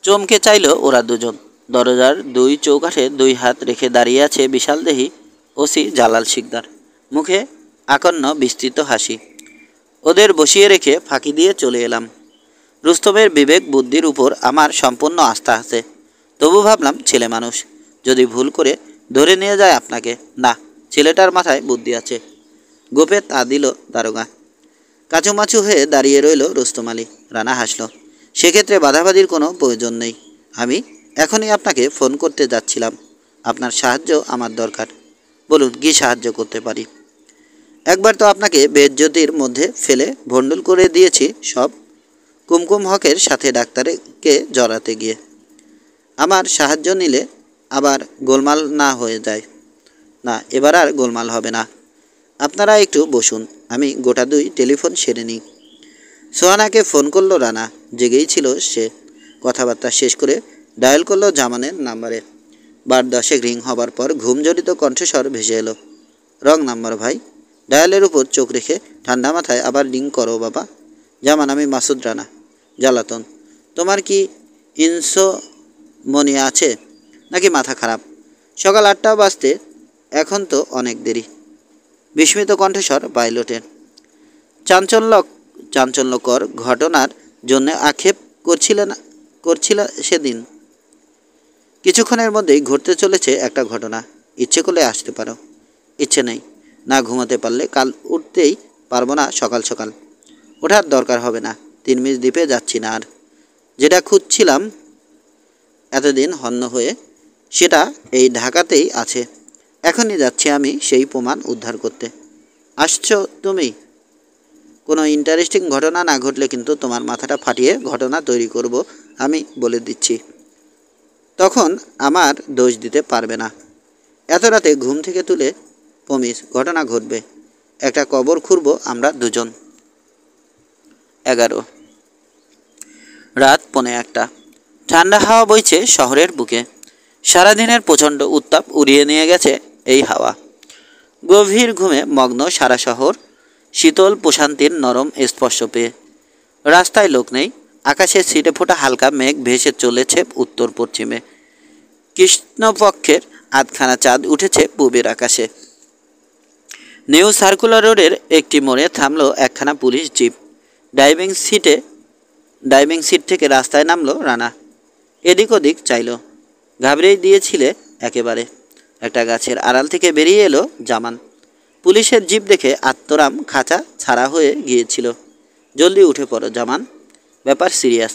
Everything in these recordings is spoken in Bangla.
চমকে চাইল ওরা দুজন। দরজার দুই চৌকাঠে দুই হাত রেখে দাঁড়িয়ে আছে বিশালদেহী ওসি জালাল শিকদার, মুখে আকন্ন বিস্তৃত হাসি। ওদের বসিয়ে রেখে ফাঁকি দিয়ে চলে এলাম। রুস্তমের বিবেক বুদ্ধির উপর আমার সম্পূর্ণ আস্থা আছে, তবু ভাবলাম ছেলে মানুষ, যদি ভুল করে ধরে নিয়ে যায় আপনাকে। না, ছেলেটার মাথায় বুদ্ধি আছে। গোপে তা দিল দারোগা। কাচুমাচু হয়ে দাঁড়িয়ে রইল রুস্তম আলী। রানা হাসল। সেক্ষেত্রে বাধাবাধির কোনো প্রয়োজন নেই। আমি এখনই আপনাকে ফোন করতে যাচ্ছিলাম। আপনার সাহায্য আমার দরকার। বলুন কী সাহায্য করতে পারি? একবার তো আপনাকে বেজ্জতির মধ্যে ফেলে ভণ্ডুল করে দিয়েছি সব কুমকুম হকের সাথে ডাক্তারকে জড়াতে গিয়ে। আমার সাহায্য নিলে আবার গোলমাল না হয়ে যায়? না, এবার আর গোলমাল হবে না। আপনারা একটু বসুন, আমি গোটা দুই টেলিফোন সেরে নিই। সোহানাকে ফোন করলো রানা। জেগেই ছিল সে। কথাবার্তা শেষ করে ডায়াল করলো জামানের নাম্বারে। বার 10 রিং হবার পর ঘুমজড়িত কণ্ঠস্বর ভেসে এলো। রং নাম্বার ভাই। ডায়ালের উপর চোখ রেখে ঠান্ডা মাথায় আবার রিং করো বাবা। জামান, আমি মাসুদ রানা। জ্বালাতন। তোমার কি ইনসোমনিয়া আছে নাকি মাথা খারাপ? সকাল 8টা বাজতে এখন তো অনেক দেরি। বিস্মিত কণ্ঠস্বর পাইলটের। চাঞ্চল্যকর ঘটনার জন্য আক্ষেপ করছিল সেদিন। কিছুক্ষণের মধ্যেই ঘটতে চলেছে একটা ঘটনা। ইচ্ছে করলে আসতে পারো। ইচ্ছে নেই। না ঘুমাতে পারলে কাল উঠতেই পারবো না সকাল সকাল। ওঠার দরকার হবে না। তিনমিস দ্বীপে যাচ্ছি না আর। যেটা খুঁজছিলাম এতদিন হন্য হয়ে, সেটা এই ঢাকাতেই আছে। এখনই যাচ্ছি আমি সেই প্রমাণ উদ্ধার করতে। আসছো তুমি? কোনো ইন্টারেস্টিং ঘটনা না ঘটলে কিন্তু তোমার মাথাটা ফাটিয়ে ঘটনা তৈরি করব, আমি বলে দিচ্ছি। তখন আমার দোষ দিতে পারবে না। এত রাতে ঘুম থেকে তুলে প্রমিস ঘটনা ঘটবে। একটা কবর খুঁড়ব আমরা দুজন। 11 রাত 1:45। ঠান্ডা হাওয়া বইছে শহরের বুকে। সারাদিনের প্রচণ্ড উত্তাপ উড়িয়ে নিয়ে গেছে এই হাওয়া। গভীর ঘুমে মগ্ন সারা শহর, শীতল প্রশান্তির নরম স্পর্শ পেয়ে। রাস্তায় লোক নেই। আকাশে ছিটে ফোটা হালকা মেঘ ভেসে চলেছে উত্তর পশ্চিমে। কৃষ্ণপক্ষের আধখানা চাঁদ উঠেছে পূবের আকাশে। নিউ সার্কুলার রোডের একটি মোড়ে থামলো একখানা পুলিশ জিপ। ড্রাইভিং সিট থেকে রাস্তায় নামলো রানা। এদিক ওদিক চাইল। ঘাবড়েই দিয়েছিলে একেবারে। একটা গাছের আড়াল থেকে বেরিয়ে এলো জামান। পুলিশের জিপ দেখে আত্মরাম খাঁচা ছাড়া হয়ে গিয়েছিল। জলদি উঠে পড়ো জামান, ব্যাপার সিরিয়াস।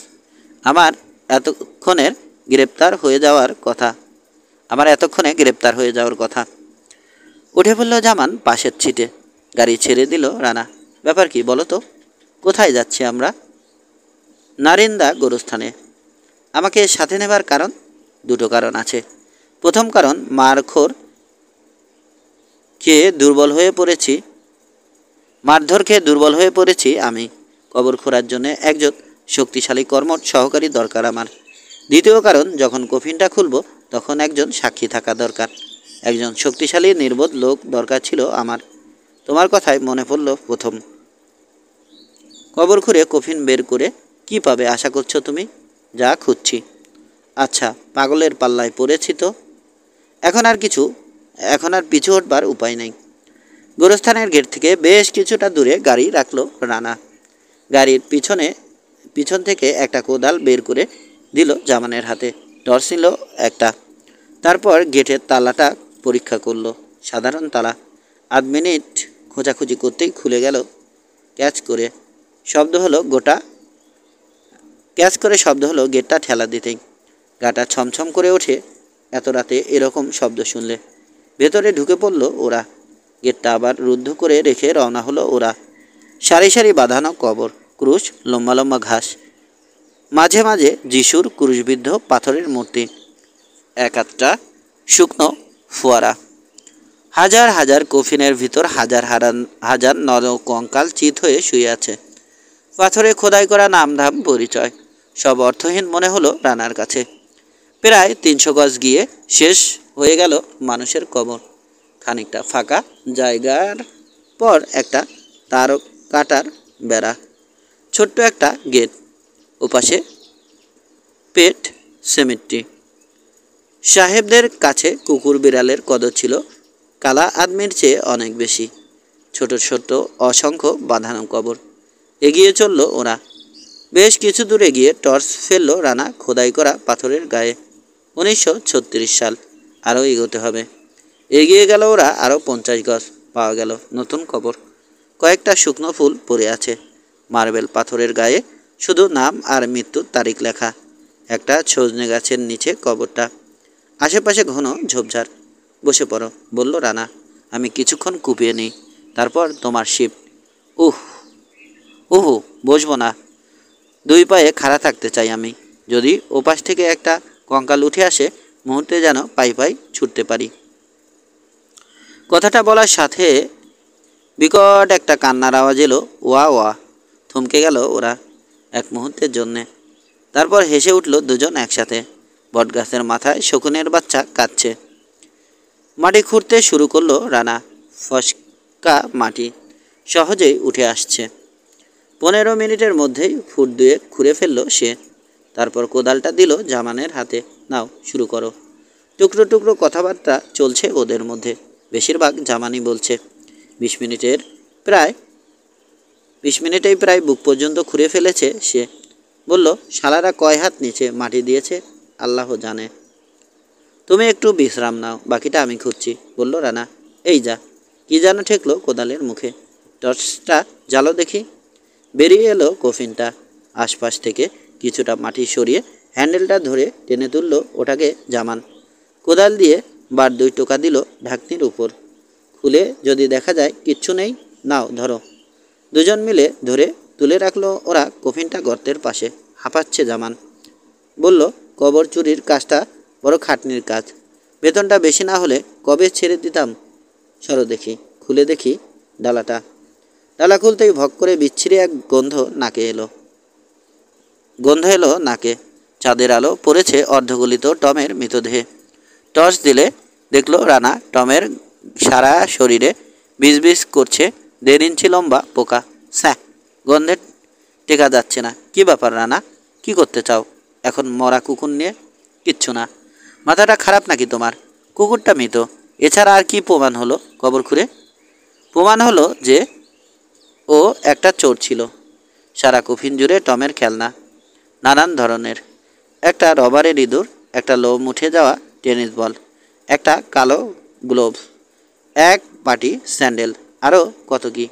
আমার এতক্ষণে গ্রেপ্তার হয়ে যাওয়ার কথা। উঠে পড়ল জামান পাশের ছিটে। গাড়ি ছেড়ে দিল রানা। ব্যাপার কি বলো তো? কোথায় যাচ্ছি আমরা? নারিন্দা গোরস্থানে। আমাকে সাথে নেবার কারণ? দুটো কারণ আছে। প্রথম কারণ, মারধর খেয়ে দুর্বল হয়ে পড়েছি আমি। কবর খোঁড়ার জন্য একজন শক্তিশালী কর্মঠ সহকারী দরকার আমার। দ্বিতীয় কারণ, যখন কফিনটা খুলব তখন একজন সাক্ষী থাকা দরকার। একজন শক্তিশালী নির্বোধ লোক দরকার ছিল আমার। তোমার কথাই মনে পড়ল প্রথম। কবর খুঁড়ে কফিন বের করে কি পাবে আশা করছো তুমি? যা খুঁজছি। আচ্ছা, পাগলের পাল্লায় পড়েছি তো। এখন আর পিছু হটবার উপায় নেই। গোরস্থানের গেট থেকে বেশ কিছুটা দূরে গাড়ি রাখলো রানা। গাড়ির পিছন থেকে একটা কোদাল বের করে দিল জামানের হাতে। টর্চ নিল একটা। তারপর গেটের তালাটা পরীক্ষা করলো। সাধারণ তালা। আধ মিনিট খোঁজাখুঁজি করতেই খুলে গেল। ক্যাচ করে শব্দ হলো গেটটা ঠেলা দিতেই। গাটা ছমছম করে ওঠে এত রাতে এরকম শব্দ শুনলে। ভেতরে ঢুকে পড়ল ওরা। গেটটা আবার রুদ্ধ করে রেখে রওনা হলো ওরা। সারি সারি বাঁধানো কবর, ক্রুশ, লম্বা লম্বা ঘাস, মাঝে মাঝে যিশুর ক্রুশবিদ্ধ পাথরের মূর্তি, এক আধটা শুকনো ফোয়ারা। হাজার হাজার কফিনের ভিতর হাজার হাজার নরকঙ্কাল চিত হয়ে শুয়ে আছে। পাথরে খোদাই করা নামধাম পরিচয় সব অর্থহীন মনে হলো রানার কাছে। প্রায় 300 গজ গিয়ে শেষ হয়ে গেল মানুষের কবর। খানিকটা ফাঁকা জায়গার পর একটা তার কাটার বেড়া, ছোট্ট একটা গেট। ওপাশে পেট সেমেট্রি। সাহেবদের কাছে কুকুর বিড়ালের কদর ছিল কালা আদমির চেয়ে অনেক বেশি। ছোট ছোট অসংখ্য বাঁধানো কবর। এগিয়ে চলল ওরা। বেশ কিছু দূরে গিয়ে টর্চ ফেলল রানা খোদাই করা পাথরের গায়ে। 1936 সাল। আরও এগোতে হবে। এগিয়ে গেল ওরা আরও 50 গজ। পাওয়া গেল নতুন কবর। কয়েকটা শুকনো ফুল পড়ে আছে। মার্বেল পাথরের গায়ে শুধু নাম আর মৃত্যুর তারিখ লেখা। একটা সজনে গাছের নিচে কবরটা। আশেপাশে ঘন ঝোপঝাড়। বসে পড়ো, বলল রানা। আমি কিছুক্ষণ কুপিয়ে নিই, তারপর তোমার শিফট। উহ উহু, বসবো না। 2 পায়ে খাড়া থাকতে চাই আমি। যদি ওপাশ থেকে একটা কঙ্কাল উঠে আসে, মুহূর্তে যেন পাই পাই ছুটতে পারি। কথাটা বলার সাথে বিকট একটা কান্নার আওয়াজ এলো। ওয়া ওয়া। থমকে গেল ওরা এক মুহূর্তের জন্যে। তারপর হেসে উঠল দুজন একসাথে। বটগাছের মাথায় শকুনের বাচ্চা কাঁদছে। মাটি খুঁড়তে শুরু করলো রানা। ফসকা মাটি সহজেই উঠে আসছে। 15 মিনিটের মধ্যেই ফুট 2 খুঁড়ে ফেলল সে। তারপর কোদালটা দিল জামানের হাতে। নাও, শুরু করো। টুকরো টুকরো কথাবার্তা চলছে ওদের মধ্যে। বেশিরভাগ জামানি বলছে। 20 মিনিটেই প্রায় বুক পর্যন্ত খুঁড়ে ফেলেছে সে। বলল, শালারা কয় হাত নিচে মাটি দিয়েছে আল্লাহ জানে। তুমি একটু বিশ্রাম নাও, বাকিটা আমি খুঁজছি, বলল রানা। এই যা। কি যেন ঠেকলো কোদালের মুখে। টর্চটা জ্বালো দেখি। বেরিয়ে এলো কফিনটা। আশপাশ থেকে কিছুটা মাটি সরিয়ে হ্যান্ডেলটা ধরে টেনে তুলল ওটাকে জামান। কোদাল দিয়ে বার 2 টোকা দিল ঢাকনির উপর। খুলে যদি দেখা যায় কিচ্ছু নেই, নাও ধরো। দুজন মিলে ধরে তুলে রাখলো ওরা কফিনটা গর্তের পাশে। হাঁপাচ্ছে জামান। বলল, কবর চুরির কাজটা বড় খাটনির কাজ। বেতনটা বেশি না হলে কবে ছেড়ে দিতাম। সরো দেখি। খুলে দেখি ডালাটা। ডালা খুলতেই ভক করে বিচ্ছিরি এক গন্ধ এলো নাকে। চাঁদের আলো পড়েছে অর্ধগলিত টমের মৃতদেহে। টর্চ দিলে দেখলো রানা টমের সারা শরীরে বিজবিজ করছে 1.5 ইঞ্চি লম্বা পোকা। স্যাঁ, গন্ধে টেকা যাচ্ছে না। কি ব্যাপার রানা, কি করতে চাও এখন মরা কুকুর নিয়ে? কিচ্ছু না। মাথাটা খারাপ নাকি তোমার? কুকুরটা মৃত, এছাড়া আর কি প্রমাণ হলো কবর খুঁড়ে? প্রমাণ হলো যে ও একটা চোর ছিল। সারা কফিন জুড়ে টমের খেলনা, নানান ধরনের। একটা রবারের ইঁদুর, একটা লোম উঠে যাওয়া টেনিস বল, একটা কালো গ্লোভ, এক পাটি স্যান্ডেল, আরও কত কি।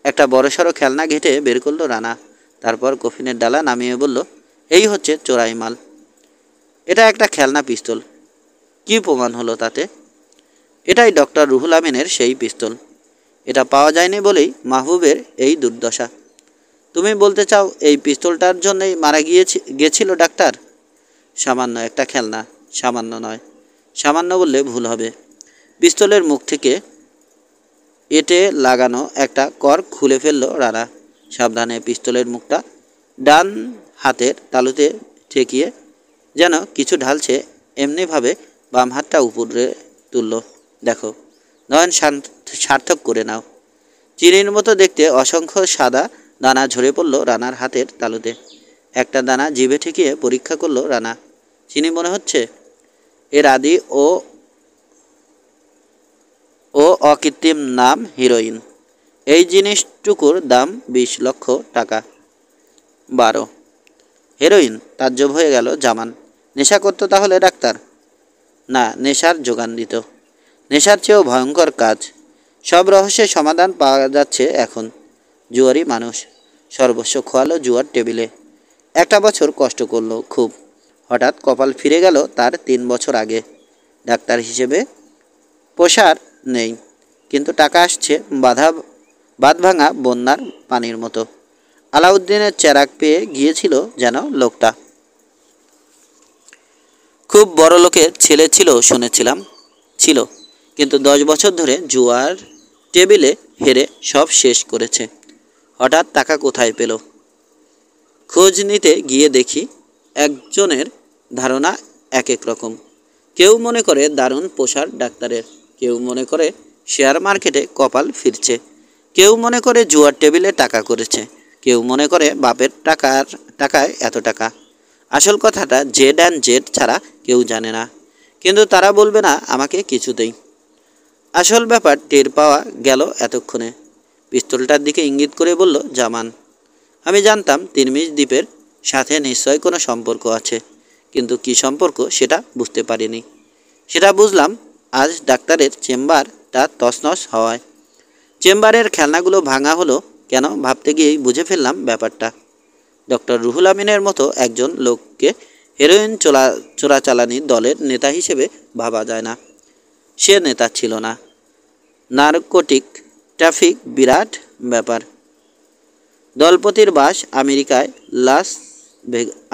একটা বড়সড় খেলনা ঘেঁটে বের করলো রানা। তারপর কফিনের ডালা নামিয়ে বলল, এই হচ্ছে চোরাই মাল। এটা একটা খেলনা পিস্তল। কি প্রমাণ হলো তাতে? এটাই ডক্টর রুহুল আমিনের সেই পিস্তল। এটা পাওয়া যায়নি বলেই মাহবুবের এই দুর্দশা। তুমি বলতে চাও এই পিস্তলটার জন্যই মারা গেছিল ডাক্তার? সামান্য একটা খেলনা। সামান্য নয়, সামান্য বললে ভুল হবে। পিস্তলের মুখ থেকে এঁটে লাগানো একটা কর্ক খুলে ফেলল রানা। সাবধানে পিস্তলের মুখটা ডান হাতের তালুতে ঠেকিয়ে যেন কিছু ঢালছে এমনিভাবে বাম হাতটা উপরে তুলল। দেখো, নয়ন সার্থক করে নাও। চিনির মতো দেখতে অসংখ্য সাদা দানা ঝরে পড়ল রানার হাতের তালুতে। একটা দানা জিভে ঠেকিয়ে পরীক্ষা করল রানা। চিনি মনে হচ্ছে? এর আদি ও অকৃত্রিম নাম হিরোইন। এই জিনিসটুকুর দাম 20 লক্ষ টাকা। 12। হেরোইন? তাজ্জব হয়ে গেল জামান। নেশা করতো তাহলে ডাক্তার? না, নেশার যোগান দিত। নেশার চেয়েও ভয়ঙ্কর কাজ। সব রহস্যের সমাধান পাওয়া যাচ্ছে এখন। জুয়ারি মানুষ। সর্বস্ব খোয়ালো জুয়ার টেবিলে। একটা বছর কষ্ট করলো খুব। হঠাৎ কপাল ফিরে গেল তার 3 বছর আগে। ডাক্তার হিসেবে পোষার নেই, কিন্তু টাকা আসছে বাঁধভাঙা বন্যার পানির মতো। আলাউদ্দিনের চেরাগ পেয়ে গিয়েছিল যেন লোকটা। খুব বড় লোকের ছেলে ছিল শুনেছিলাম। ছিল, কিন্তু 10 বছর ধরে জুয়ার টেবিলে হেরে সব শেষ করেছে। হঠাৎ টাকা কোথায় পেল? খোঁজ নিতে গিয়ে দেখি একজনের ধারণা এক এক রকম। কেউ মনে করে দারুণ পোষার ডাক্তারের, কেউ মনে করে শেয়ার মার্কেটে কপাল ফিরছে, কেউ মনে করে জুয়ার টেবিলে টাকা করেছে, কেউ মনে করে বাপের টাকায় এত টাকা। আসল কথাটা জেড অ্যান্ড জেড ছাড়া কেউ জানে না, কিন্তু তারা বলবে না আমাকে কিছুতেই। আসল ব্যাপার টের পাওয়া গেল এতক্ষণে। পিস্তলটার দিকে ইঙ্গিত করে বলল জামান। আমি জানতাম তিরমিজ দ্বীপের সাথে নিশ্চয় কোনো সম্পর্ক আছে, কিন্তু কী সম্পর্ক সেটা বুঝতে পারিনি। সেটা বুঝলাম আজ ডাক্তারের চেম্বারটা তছনছ হওয়ায়। চেম্বারের খেলনাগুলো ভাঙা হলো কেন ভাবতে গিয়েই বুঝে ফেললাম ব্যাপারটা। ডক্টর রুহুল আমিনের মতো একজন লোককে হেরোইন চোরাচালানি দলের নেতা হিসেবে ভাবা যায় না। সে নেতা ছিল না। নারকোটিক ট্রাফিক বিরাট ব্যাপার। দলপতির বাস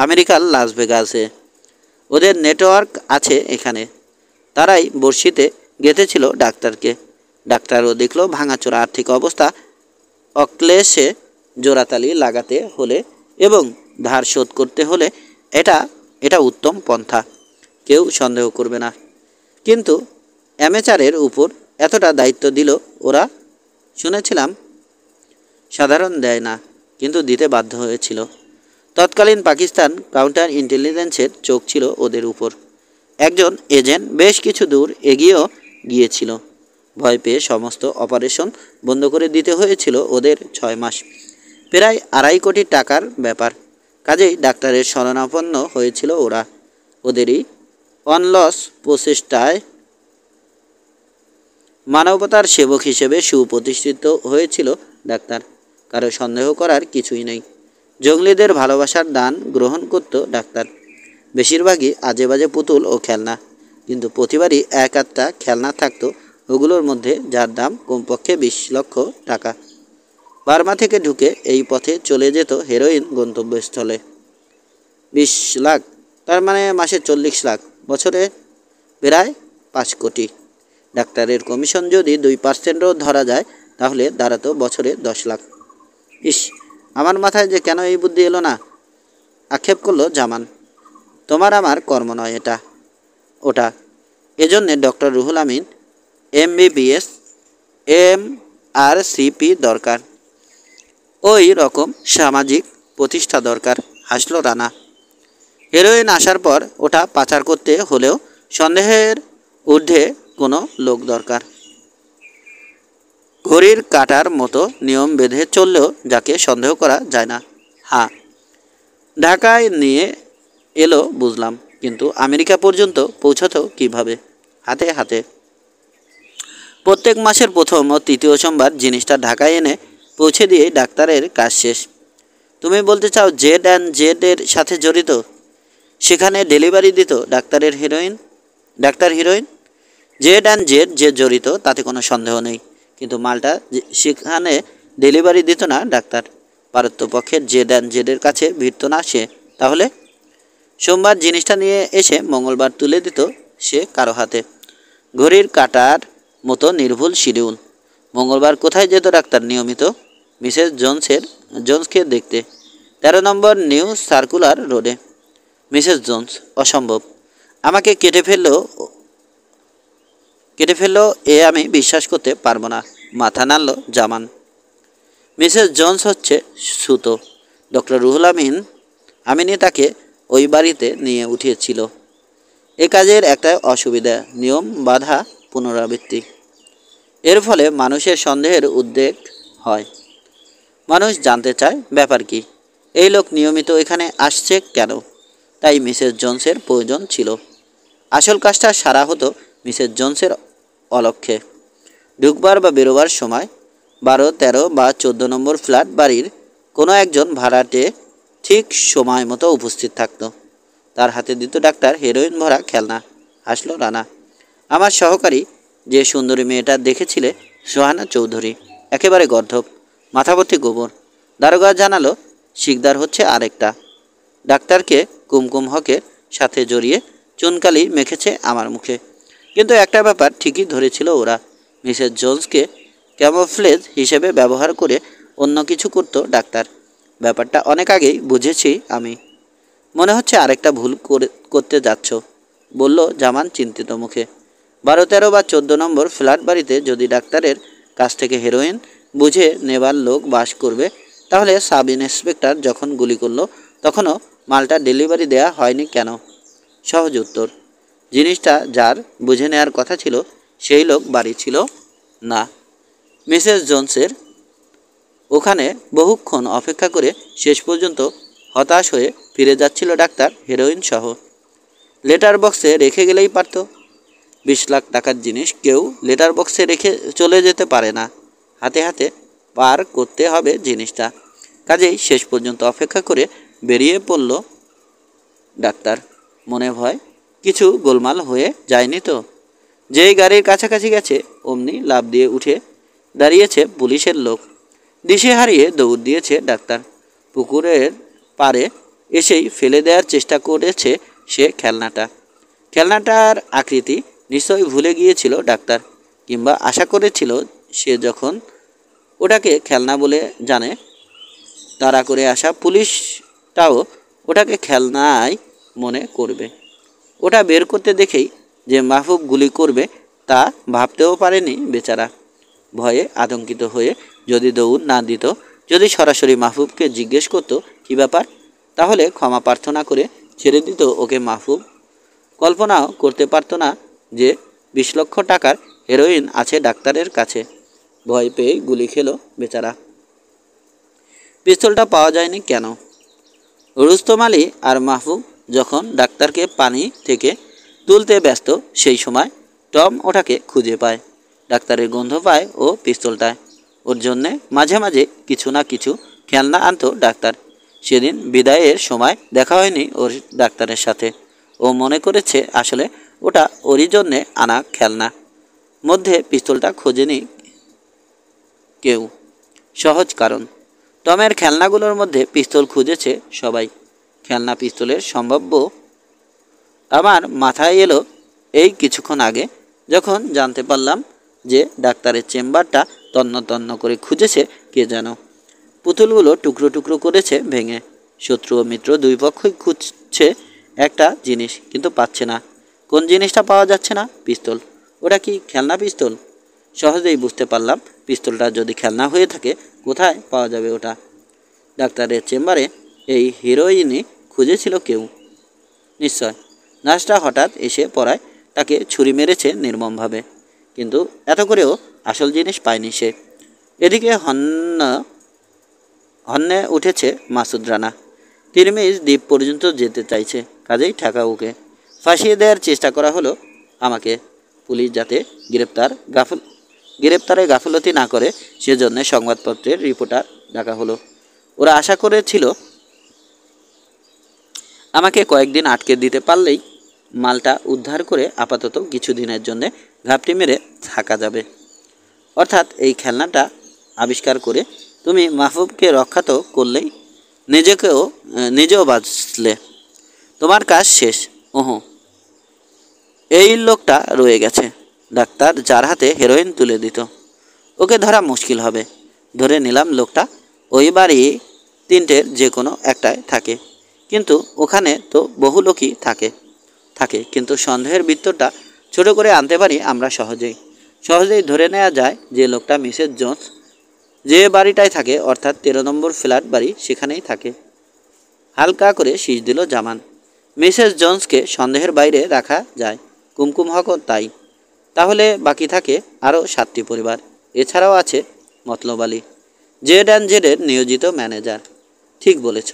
আমেরিকার লাস ভেগাসে। ওদের নেটওয়ার্ক আছে এখানে। তারাই বড়শিতে গেঁথেছিল ডাক্তারকে। ডাক্তারও দেখল ভাঙাচোরা আর্থিক অবস্থা অক্লেশে জোড়াতালি লাগাতে হলে এবং ধার শোধ করতে হলে এটা উত্তম পন্থা, কেউ সন্দেহ করবে না। কিন্তু অ্যামেচারের উপর এতটা দায়িত্ব দিল ওরা। শুনেছিলাম সাধারণ দেয় না, কিন্তু দিতে বাধ্য হয়েছিল। তৎকালীন পাকিস্তান কাউন্টার ইন্টেলিজেন্সের চোখ ছিল ওদের উপর। একজন এজেন্ট বেশ কিছু দূর এগিয়েও গিয়েছিল। ভয় পেয়ে সমস্ত অপারেশন বন্ধ করে দিতে হয়েছিল ওদের 6 মাস। প্রায় 2.5 কোটি টাকার ব্যাপার। কাজেই ডাক্তারের শরণাপন্ন হয়েছিল ওরা। ওদেরই অনলস প্রচেষ্টায় মানবতার সেবক হিসেবে সুপ্রতিষ্ঠিত হয়েছিল ডাক্তার। কারো সন্দেহ করার কিছুই নেই। জঙ্গলিদের ভালোবাসার দান গ্রহণ করত ডাক্তার। বেশিরভাগই আজে বাজে পুতুল ও খেলনা, কিন্তু প্রতিবারই এক আধটা খেলনা থাকতো ওগুলোর মধ্যে যার দাম কমপক্ষে 20 লক্ষ টাকা। বার্মা থেকে ঢুকে এই পথে চলে যেত হেরোইন গন্তব্যস্থলে। 20 লাখ, তার মানে মাসে 40 লাখ, বছরে প্রায় 5 কোটি। ডাক্তারের কমিশন যদি 2%ও ধরা যায় তাহলে দাঁড়াতো বছরে 10 লাখ। ইস, আমার মাথায় যে কেন এই বুদ্ধি এলো না, আক্ষেপ করলো জামান। তোমার আমার কর্ম নয় এটা ওটা। এজন্যে doctor Ruhul Amin MBBS MRCP দরকার। ওই রকম সামাজিক প্রতিষ্ঠা দরকার। হাসলো রানা। হেরোইন আসার পর ওটা পাচার করতে হলেও সন্দেহের ঊর্ধ্বে কোনো লোক দরকার। ঘড়ির কাঁটার মতো নিয়ম বেঁধে চললেও যাকে সন্দেহ করা যায় না। হ্যাঁ, ঢাকায় নিয়ে এলো বুঝলাম, কিন্তু আমেরিকা পর্যন্ত পৌঁছাতো কিভাবে? হাতে হাতে। প্রত্যেক মাসের প্রথম ও তৃতীয় সোমবার জিনিসটা ঢাকায় এনে পৌঁছে দিয়ে ডাক্তারের কাজ শেষ। তুমি বলতে চাও জেড অ্যান্ড জেড এর সাথে জড়িত? সেখানে ডেলিভারি দিত doctor heroine. Z and Z যে জড়িত তাতে কোনো সন্দেহ নেই, কিন্তু মালটা সেখানে ডেলিভারি দিত না ডাক্তার। পারত্যপক্ষে জেড অ্যান্ড জেডের কাছে ভিড়ত না সে। তাহলে সোমবার জিনিসটা নিয়ে এসে মঙ্গলবার তুলে দিত সে কারো হাতে। ঘড়ির কাঁটার মতো নির্ভুল শিডিউল। মঙ্গলবার কোথায় যেত ডাক্তার নিয়মিত? মিসেস জোন্সকে দেখতে। 13 নম্বর নিউ সার্কুলার রোডে। Mrs Jones? অসম্ভব। আমাকে কেটে ফেললো এ আমি বিশ্বাস করতে পারবো না। মাথা নাড়ল জামান। মিসেস জোন্স হচ্ছে সুতো। ডক্টর রুহুল আমিনই তাকে ওই বাড়িতে নিয়ে উঠিয়েছিল। এ কাজের একটা অসুবিধা, নিয়ম বাধা পুনরাবৃত্তি। এর ফলে মানুষের সন্দেহের উদ্রেক হয়। মানুষ জানতে চায় ব্যাপার কি, এই লোক নিয়মিত এখানে আসছে কেন। তাই মিসেস জোন্সের প্রয়োজন ছিল। আসল কাজটা সারা হতো মিসেস জোন্সের অলক্ষ্যে। ঢুকবার বা বেরোবার সময় 12, 13 বা 14 নম্বর ফ্ল্যাট বাড়ির কোনো একজন ভাড়াটে ঠিক সময় মতো উপস্থিত থাকত। তার হাতে দিত ডাক্তার হেরোইন ভরা খেলনা। হাসলো রানা। আমার সহকারী যে সুন্দরী মেয়েটা দেখেছিলে, সোহানা চৌধুরী, একেবারে গর্ধব, মাথাভর্তি গোবর। দারোগা জানালো শিকদার হচ্ছে আরেকটা। ডাক্তারকে কুমকুম হকের সাথে জড়িয়ে চুনকালি মেখেছে আমার মুখে। কিন্তু একটা ব্যাপার ঠিকই ধরেছিল ওরা, মিসেস জোন্সকে ক্যামোফ্লেজ হিসেবে ব্যবহার করে অন্য কিছু করত ডাক্তার। ব্যাপারটা অনেক আগেই বুঝেছি আমি। মনে হচ্ছে আরেকটা ভুল করতে যাচ্ছ, বলল জামান চিন্তিত মুখে। 12, 13 বা 14 নম্বর ফ্ল্যাট বাড়িতে যদি ডাক্তারের কাছ থেকে হেরোইন বুঝে নেবার লোক বাস করবে, তাহলে সাব ইন্সপেক্টর যখন গুলি করলো তখনও মালটা ডেলিভারি দেয়া হয়নি কেন? সহজ উত্তর, জিনিসটা যার বুঝে নেওয়ার কথা ছিল সেই লোক বাড়ি ছিল না। মিসেস জোনসের ওখানে বহুক্ষণ অপেক্ষা করে শেষ পর্যন্ত হতাশ হয়ে ফিরে যাচ্ছিল ডাক্তার হেরোইন সহ। লেটার বক্সে রেখে গেলেই পারত। 20 লাখ টাকার জিনিস কেউ লেটার বক্সে রেখে চলে যেতে পারে না। হাতে হাতে পার করতে হবে জিনিসটা। কাজেই শেষ পর্যন্ত অপেক্ষা করে বেরিয়ে পড়ল ডাক্তার। মনে ভয় কিছু গোলমাল হয়ে যায়নি তো। যেই গাড়ির কাছাকাছি গেছে অমনি লাফ দিয়ে উঠে দাঁড়িয়েছে পুলিশের লোক। দিশে হারিয়ে দৌড় দিয়েছে ডাক্তার। পুকুরের পাড়ে এসেই ফেলে দেওয়ার চেষ্টা করেছে সে খেলনাটার আকৃতি নিশ্চয়ই ভুলে গিয়েছিল ডাক্তার, কিংবা আশা করেছিল সে যখন ওটাকে খেলনা বলে জানে, তাড়া করে আসা পুলিশটাও ওটাকে খেলনাই মনে করবে। ওটা বের করতে দেখেই যে মাহবুব গুলি করবে তা ভাবতেও পারেনি বেচারা। ভয়ে আতঙ্কিত হয়ে যদি দৌড় না দিত, যদি সরাসরি মাহবুবকে জিজ্ঞেস করতো কী ব্যাপার, তাহলে ক্ষমা প্রার্থনা করে ছেড়ে দিত ওকে মাহবুব। কল্পনাও করতে পারতো না যে 20 লক্ষ টাকার হেরোইন আছে ডাক্তারের কাছে। ভয় পেয়ে গুলি খেলো বেচারা। পিস্তলটা পাওয়া যায়নি কেন? রুস্তম আলী আর মাহবুব যখন ডাক্তারকে পানি থেকে তুলতে ব্যস্ত সেই সময় টম ওটাকে খুঁজে পায়। ডাক্তারের গন্ধ পায় ও পিস্তলটায়। ওর জন্যে মাঝে মাঝে কিছু না কিছু খেলনা আনতো ডাক্তার। সেদিন বিদায়ের সময় দেখা হয়নি ওর ডাক্তারের সাথে। ও মনে করেছে আসলে ওটা ওরই জন্যে আনা খেলনা। মধ্যে পিস্তলটা খোঁজেনি কেউ। সহজ কারণ, টমের খেলনাগুলোর মধ্যে পিস্তল খুঁজেছে সবাই। খেলনা পিস্তলের সম্ভাব্য আমার মাথায় এলো এই কিছুক্ষণ আগে, যখন জানতে পারলাম যে ডাক্তারের চেম্বারটা তন্ন তন্ন করে খুঁজেছে কে যেন। পুতুলগুলো টুকরো টুকরো করেছে ভেঙে। শত্রু ও মিত্র দুই পক্ষই খুঁজছে একটা জিনিস, কিন্তু পাচ্ছে না। কোন জিনিসটা পাওয়া যাচ্ছে না? পিস্তল। ওটা কি খেলনা পিস্তল? সহজেই বুঝতে পারলাম পিস্তলটা যদি খেলনা হয়ে থাকে কোথায় পাওয়া যাবে ওটা। ডাক্তারের চেম্বারে এই হিরোইনই খুঁজেছিল কেউ নিশ্চয়। নার্সটা হঠাৎ এসে পড়ায় তাকে ছুরি মেরেছে নির্মমভাবে, কিন্তু এত করেও আসল জিনিস পায়নি সে। এদিকে হন্যে উঠেছে মাসুদ রানা। তিরমিজ দ্বীপ পর্যন্ত যেতে চাইছে, কাজেই ঠেকা ওকে। ফাঁসিয়ে দেওয়ার চেষ্টা করা হলো আমাকে। পুলিশ যাতে গ্রেপ্তারে গাফিলতি না করে সেজন্য সংবাদপত্রের রিপোর্টার ডাকা হলো। ওরা আশা করেছিল আমাকে কয়েকদিন আটকে দিতে পারলেই মালটা উদ্ধার করে আপাতত কিছুদিনের জন্য ঘাপটি মেরে থাকা যাবে। অর্থাৎ এই খেলনাটা আবিষ্কার করে তুমি মাহবুবকে রক্ষা তো করলেই, নিজেও বাঁচলে। তোমার কাজ শেষ। ওহো, এই লোকটা রয়ে গেছে। ডাক্তার যার হাতে হেরোইন তুলে দিত, ওকে ধরা মুশকিল হবে। ধরে নিলাম লোকটা ওই বাড়ি 3টের যে কোনো একটায় থাকে, কিন্তু ওখানে তো বহু লোকই থাকে কিন্তু সন্দেহের বৃত্তটা ছোট করে আনতে পারি আমরা সহজেই ধরে নেওয়া যায় যে লোকটা মিসেস জোন্স যে বাড়িটায় থাকে, অর্থাৎ 13 নম্বর ফ্ল্যাট বাড়ি, সেখানেই থাকে। হালকা করে শীষ দিল জামান। মিসেস জোন্সকে সন্দেহের বাইরে রাখা যায়, কুমকুম হকও তাই। তাহলে বাকি থাকে আরও 7টি পরিবার। এছাড়াও আছে মতলব আলী, Z&Z'ের নিয়োজিত ম্যানেজার। ঠিক বলেছ,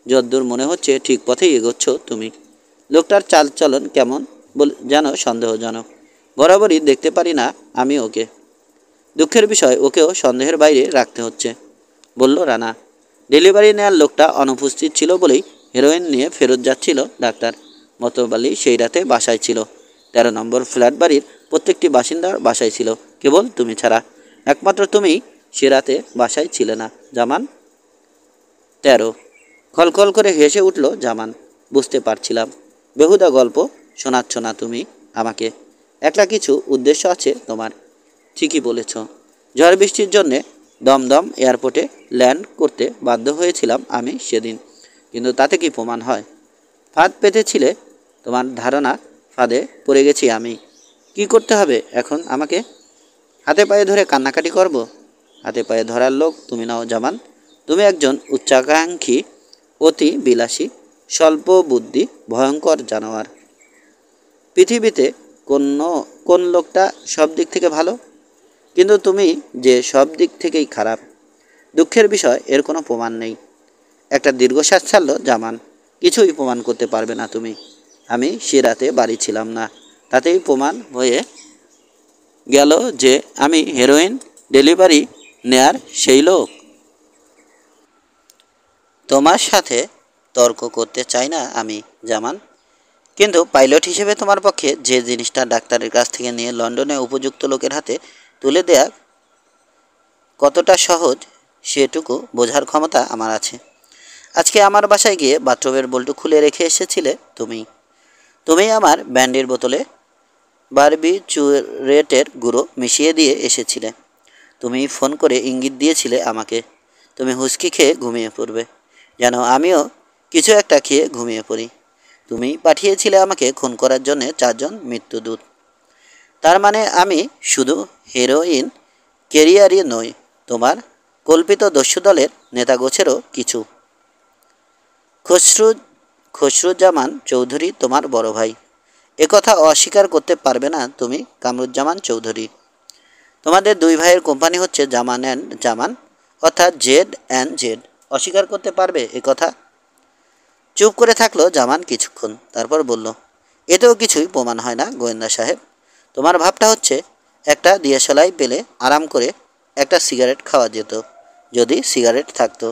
যদ্দূর মনে হচ্ছে ঠিক পথেই এগোচ্ছ তুমি। লোকটার চালচলন কেমন যেন সন্দেহজনক। বরাবরই দেখতে পারি না আমি ওকে। দুঃখের বিষয়, ওকেও সন্দেহের বাইরে রাখতে হচ্ছে, বলল রানা। ডেলিভারি নেওয়ার লোকটা অনুপস্থিত ছিল বলেই হেরোইন নিয়ে ফেরত যাচ্ছিল ডাক্তার। মতলব আলী সেই রাতে বাসায় ছিল। 13 নম্বর ফ্ল্যাট বাড়ির প্রত্যেকটি বাসিন্দার বাসায় ছিল, কেবল তুমি ছাড়া। একমাত্র তুমিই সে রাতে বাসায় ছিলে না জামান। 13। খলখল করে হেসে উঠল জামান। বুঝতে পারছিলাম, বেহুদা গল্প শোনাচ্ছ না তুমি আমাকে। একলা কিছু উদ্দেশ্য আছে তোমার। ঠিকই বলেছ, ঝড় বৃষ্টির জন্যে দমদম এয়ারপোর্টে ল্যান্ড করতে বাধ্য হয়েছিলাম আমি সেদিন, কিন্তু তাতে কি প্রমাণ হয়? ফাঁদ পেতেছিলে, তোমার ধারণা ফাঁদে পড়ে গেছি আমি। কি করতে হবে এখন আমাকে? হাতে পায়ে ধরে কান্নাকাটি করব? হাতে পায়ে ধরার লোক তুমি নাও জামান। তুমি একজন উচ্চাকাঙ্ক্ষী, অতি বিলাসী, স্বল্প বুদ্ধি ভয়ঙ্কর জানোয়ার। পৃথিবীতে কোন লোকটা সব দিক থেকে ভালো? কিন্তু তুমি যে সব দিক থেকেই খারাপ। দুঃখের বিষয়, এর কোনো প্রমাণ নেই। একটা দীর্ঘশ্বাস ছাড়ল জামান। কিছুই প্রমাণ করতে পারবে না তুমি। আমি সে রাতে বাড়ি ছিলাম না, তাতেই প্রমাণ হয়ে গেল যে আমি হেরোইন ডেলিভারি নেয়ার সেই লোক। তোমার সাথে তর্ক করতে চাই না আমি, জামান। কিন্তু পাইলট হিসেবে তোমার পক্ষে যে জিনিসটা ডাক্তারের কাছ থেকে নিয়ে লন্ডনে উপযুক্ত লোকের হাতে তুলে দেয়া কতটা সহজ সেটুকু বোঝার ক্ষমতা আমার আছে। আজকে আমার বাসায় গিয়ে বাথরুমের বল্টু খুলে রেখে এসেছিলে তুমি। তুমি আমার ব্যান্ডের বোতলে বারবিচুরেটের গুঁড়ো মিশিয়ে দিয়ে এসেছিলে। তুমি ফোন করে ইঙ্গিত দিয়েছিলে আমাকে তুমি হুস্কি খেয়ে ঘুমিয়ে পড়বে, যেন আমিও কিছু একটা খেয়ে ঘুমিয়ে পড়ি। তুমি পাঠিয়েছিলে আমাকে খুন করার জন্যে 4 জন মৃত্যুদূত। তার মানে আমি শুধু হেরোইন ক্যারিয়ারই নই, তোমার কল্পিত দস্যু দলের নেতাগোছেরও কিছু। খসরুজ্জামান চৌধুরী তোমার বড় ভাই, একথা অস্বীকার করতে পারবে না তুমি, কামরুজ্জামান চৌধুরী। তোমাদের দুই ভাইয়ের কোম্পানি হচ্ছে জামান অ্যান্ড জামান, অর্থাৎ Z&Z। অস্বীকার করতে পারবে একথা? চুপ করে থাকলো জামান কিছুক্ষণ, তারপর বলল, এতেও কিছুই প্রমাণ হয় না গোয়েন্দা সাহেব। তোমার ভাবটা হচ্ছে একটা দিয়াশলাই পেলে আরাম করে একটা সিগারেট খাওয়া যেত, যদি সিগারেট থাকতো।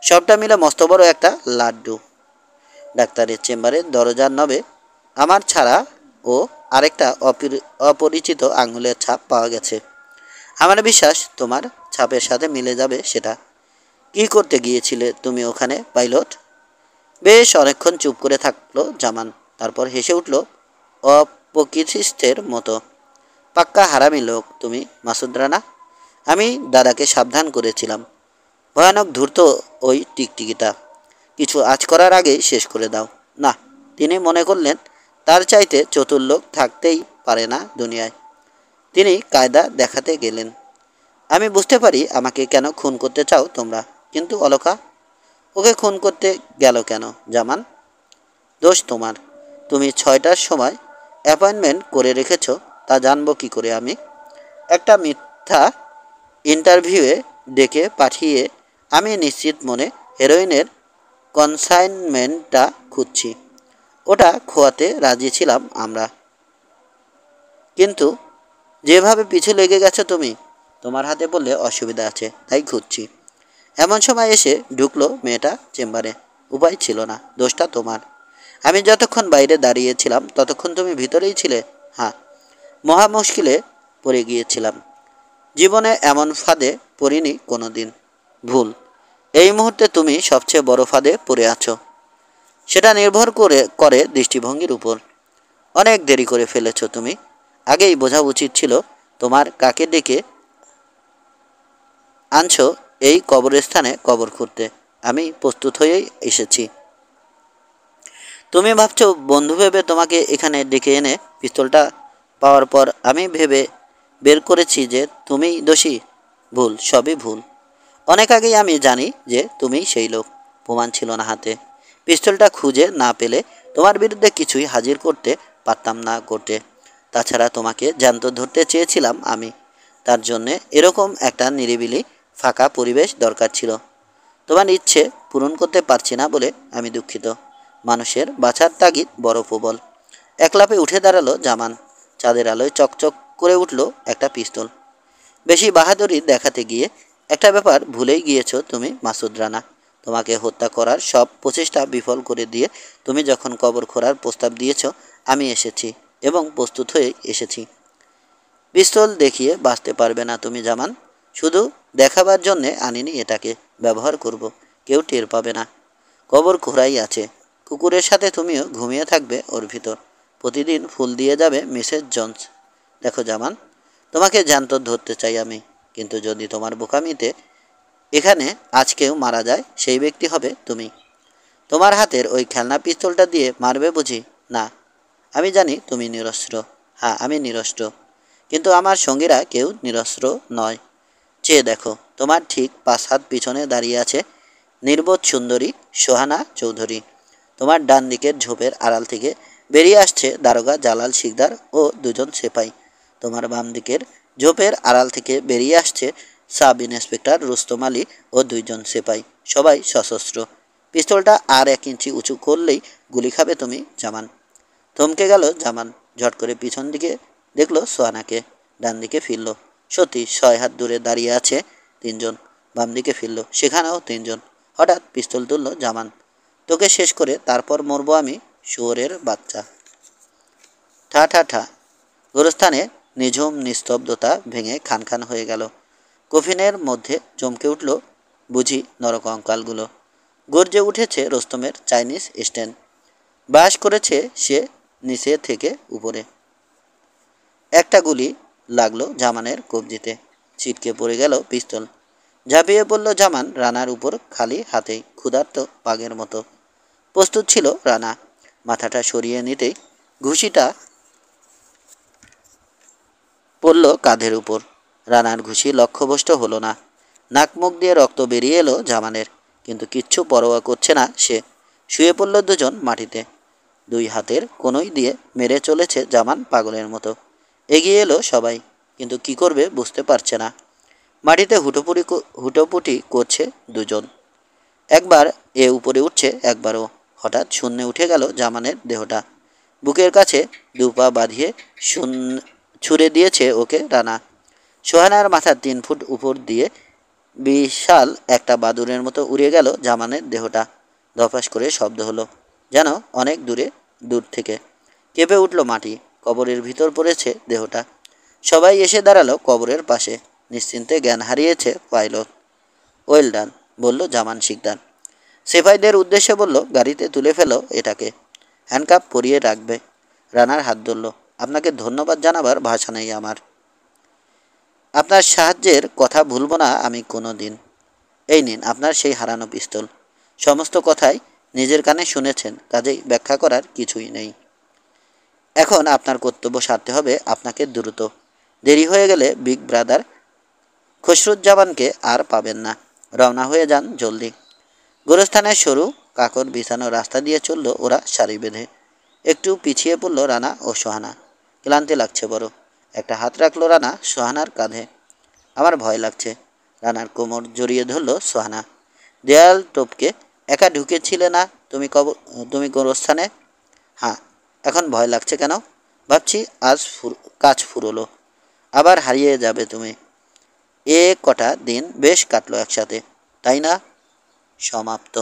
সবটা মিলে মস্ত বড় একটা লাড্ডু। ডাক্তারের চেম্বারের দরজার নবে আমার ছাড়া ও আরেকটা অপরিচিত আঙুলের ছাপ পাওয়া গেছে। আমার বিশ্বাস তোমার ছাপের সাথে মিলে যাবে সেটা। কি করতে গিয়েছিলে তুমি ওখানে, পাইলট? বেশ অনেকক্ষণ চুপ করে থাকলো জামান, তারপর হেসে উঠল অপকিরিস্টের মতো। পাক্কা হারামি লোক তুমি, মাসুদ রানা। আমি দাদাকে সাবধান করেছিলাম, ভয়ানক ধূর্ত ওই টিকটিকিটা। কিছু আজ করার আগেই শেষ করে দাও। না, তিনি মনে করলেন তার চাইতে চতুর লোক থাকতেই পারে না দুনিয়ায়। তিনি কায়দা দেখাতে গেলেন। আমি বুঝতে পারি আমাকে কেন খুন করতে চাও তোমরা, কিন্তু অলকা, ওকে খুন করতে গেল কেন জামান? দোষ তোমার। তুমি 6টার সময় অ্যাপয়েন্টমেন্ট করে রেখেছ, তা জানবো কি করে আমি? একটা মিথ্যা ইন্টারভিউয়ে ডেকে পাঠিয়ে আমি নিশ্চিত মনে হেরোইনের কনসাইনমেন্টটা খুঁজছি। ওটা খোয়াতে রাজি ছিলাম আমরা, কিন্তু যেভাবে পিছু লেগে গেছো তুমি, তোমার হাতে বললে অসুবিধা আছে, তাই খুঁজছি। এমন সময় এসে ঢুকলো মেয়েটা চেম্বারে। উপায় ছিল না, দোষটা তোমার। আমি যতক্ষণ বাইরে দাঁড়িয়েছিলাম ততক্ষণ তুমি ভিতরেই ছিলে। হ্যাঁ, মহা মুশকিলে পড়ে গিয়েছিলাম। জীবনে এমন ফাঁদে পড়িনি কোনো দিন। ভুল। এই মুহূর্তে তুমি সবচেয়ে বড় ফাঁদে পড়ে আছো। সেটা নির্ভর করে দৃষ্টিভঙ্গির উপর। অনেক দেরি করে ফেলেছ তুমি। আগেই বোঝা উচিত ছিল তোমার কাকে ডেকে আনছো এই কবরস্থানে কবর খুঁড়তে। আমি প্রস্তুত হয়েই এসেছি। তুমি ভাবছো বন্ধু ভেবে তোমাকে এখানে ডেকে এনে পিস্তলটা পাওয়ার পর আমি ভেবে বের করেছি যে তুমিই দোষী। ভুল, সবই ভুল। অনেক আগেই আমি জানি যে তুমিই সেই লোক। প্রমাণ ছিল না হাতে। পিস্তলটা খুঁজে না পেলে তোমার বিরুদ্ধে কিছুই হাজির করতে পারতাম না করতে। তাছাড়া তোমাকে জ্যান্ত ধরতে চেয়েছিলাম আমি। তার জন্যে এরকম একটা নিরিবিলি ফাঁকা পরিবেশ দরকার ছিল। তোমার ইচ্ছে পূরণ করতে পারছি না বলে আমি দুঃখিত। মানুষের বাঁচার তাগিদ বড় প্রবল। একলাপে উঠে দাঁড়ালো জামান। চাঁদের আলোয় চকচক করে উঠল একটা পিস্তল। বেশি বাহাদুরি দেখাতে গিয়ে একটা ব্যাপার ভুলেই গিয়েছ তুমি, মাসুদ রানা। তোমাকে হত্যা করার সব প্রচেষ্টা বিফল করে দিয়ে তুমি যখন কবর খোঁড়ার প্রস্তাব দিয়েছ, আমি এসেছি এবং প্রস্তুত হয়ে এসেছি। পিস্তল দেখিয়ে বাঁচতে পারবে না তুমি জামান। শুধু দেখাবার জন্যে আনিনি এটাকে, ব্যবহার করব। কেউ টের পাবে না। কবর খোঁড়াই আছে। কুকুরের সাথে তুমিও ঘুমিয়ে থাকবে ওর ভিতর। প্রতিদিন ফুল দিয়ে যাবে মিসেস জোন্স। দেখো জামান, তোমাকে জ্যান্ত ধরতে চাই আমি, কিন্তু যদি তোমার বোকামিতে এখানে আজ কেউ মারা যায়, সেই ব্যক্তি হবে তুমি। তোমার হাতের ওই খেলনা পিস্তলটা দিয়ে মারবে বুঝি? না, আমি জানি তুমি নিরস্ত্র। হ্যাঁ, আমি নিরস্ত্র, কিন্তু আমার সঙ্গীরা কেউ নিরস্ত্র নয়। চেয়ে দেখো, তোমার ঠিক 5 হাত পিছনে দাঁড়িয়ে আছে নির্বোধ সুন্দরী সোহানা চৌধুরী। তোমার ডান দিকের ঝোপের আড়াল থেকে বেরিয়ে আসছে দারোগা জালাল শিকদার ও দুজন সেপাই। তোমার বাম দিকের ঝোপের আড়াল থেকে বেরিয়ে আসছে সাব ইন্সপেক্টর রুস্তম আলী ও দুইজন সেপাই, সবাই সশস্ত্র। পিস্তলটা আর 1 ইঞ্চি উঁচু করলেই গুলি খাবে তুমি জামান। থমকে গেল জামান। ঝট করে পিছন দিকে দেখলো সোহানাকে। ডান দিকে ফিরল, সত্যি 6 হাত দূরে দাঁড়িয়ে আছে 3জন। বাম দিকে ফিরল, সেখানেও 3জন। হঠাৎ পিস্তল তুলল জামান। তোকে শেষ করে তারপর মরবো আমি, শুয়োরের বাচ্চা। ঠা ঠা ঠা। গোরস্থানে নিঝুম নিস্তব্ধতা ভেঙে খান খান হয়ে গেল। কফিনের মধ্যে চমকে উঠল বুঝি নরকঙ্কালগুলো। গর্জে উঠেছে রোস্তমের চাইনিজ স্ট্যান্ড। বাস করেছে সে নিচে থেকে উপরে। একটা গুলি লাগলো জামানের কবজিতে। ছিটকে পড়ে গেল পিস্তল। ঝাঁপিয়ে পড়ল জামান রানার উপর খালি হাতেই, ক্ষুধার্ত বাঘের মতো। প্রস্তুত ছিল রানা। মাথাটা সরিয়ে নিতেই ঘুষিটা পড়ল কাঁধের উপর। রানার ঘুষি লক্ষ্যভ্রষ্ট হলো না। নাক মুখ দিয়ে রক্ত বেরিয়ে এলো জামানের, কিন্তু কিচ্ছু পরোয়া করছে না সে। শুয়ে পড়ল দুজন মাটিতে। 2 হাতের কোনোই দিয়ে মেরে চলেছে জামান পাগলের মতো। এগিয়ে এলো সবাই, কিন্তু কি করবে বুঝতে পারছে না। মাটিতে হুটোপুটি করছে দুজন। একবার এ উপরে উঠছে, একবারও। হঠাৎ শূন্যে উঠে গেল জামানের দেহটা। বুকের কাছে 2 পা বাঁধিয়ে ছুঁড়ে দিয়েছে ওকে রানা। সোহানার মাথার 3 ফুট উপর দিয়ে বিশাল একটা বাদুড়ের মতো উড়ে গেল জামানের দেহটা। ধপাস করে শব্দ হলো, যেন অনেক দূর থেকে। কেঁপে উঠল মাটি। কবরের ভিতর পড়েছে দেহটা। সবাই এসে দাঁড়ালো কবরের পাশে। নিশ্চিন্তে জ্ঞান হারিয়েছে পাইলট। ওয়েল ডান, বলল জামান শিকদার। সেপাইদের উদ্দেশ্যে বলল, গাড়িতে তুলে ফেলো এটাকে, হ্যান্ডকাপ পরিয়ে রাখবে। রানার হাত ধরল। আপনাকে ধন্যবাদ জানাবার ভাষা নেই আমার। আপনার সাহায্যের কথা ভুলব না আমি কোনো দিন। এই নিন আপনার সেই হারানো পিস্তল। সমস্ত কথাই নিজের কানে শুনেছেন, কাজেই ব্যাখ্যা করার কিছুই নেই। এখন আপনার কর্তব্য সারতে হবে আপনাকে দ্রুত। দেরি হয়ে গেলে বিগ ব্রাদার খসরুজ্জামানকে আর পাবেন না। রওনা হয়ে যান জলদি। গোরস্থানের সরু কাকর বিছানো রাস্তা দিয়ে চলল ওরা সারি বেঁধে। একটু পিছিয়ে পড়ল রানা ও সোহানা। ক্লান্তি লাগছে বড়। একটা হাত রাখল রানা সোহানার কাঁধে। আমার ভয় লাগছে। রানার কোমর জড়িয়ে ধরল সোহানা। দেয়াল টপকে একা ঢুকেছিলে না তুমি গোরস্থানে? হ্যাঁ। এখন ভয় লাগছে কেন? ভাবছি আজ কাজ ফুরলো, আবার হারিয়ে যাবে তুমি। কটা দিন বেশ কাটলো একসাথে, তাই না? সমাপ্ত।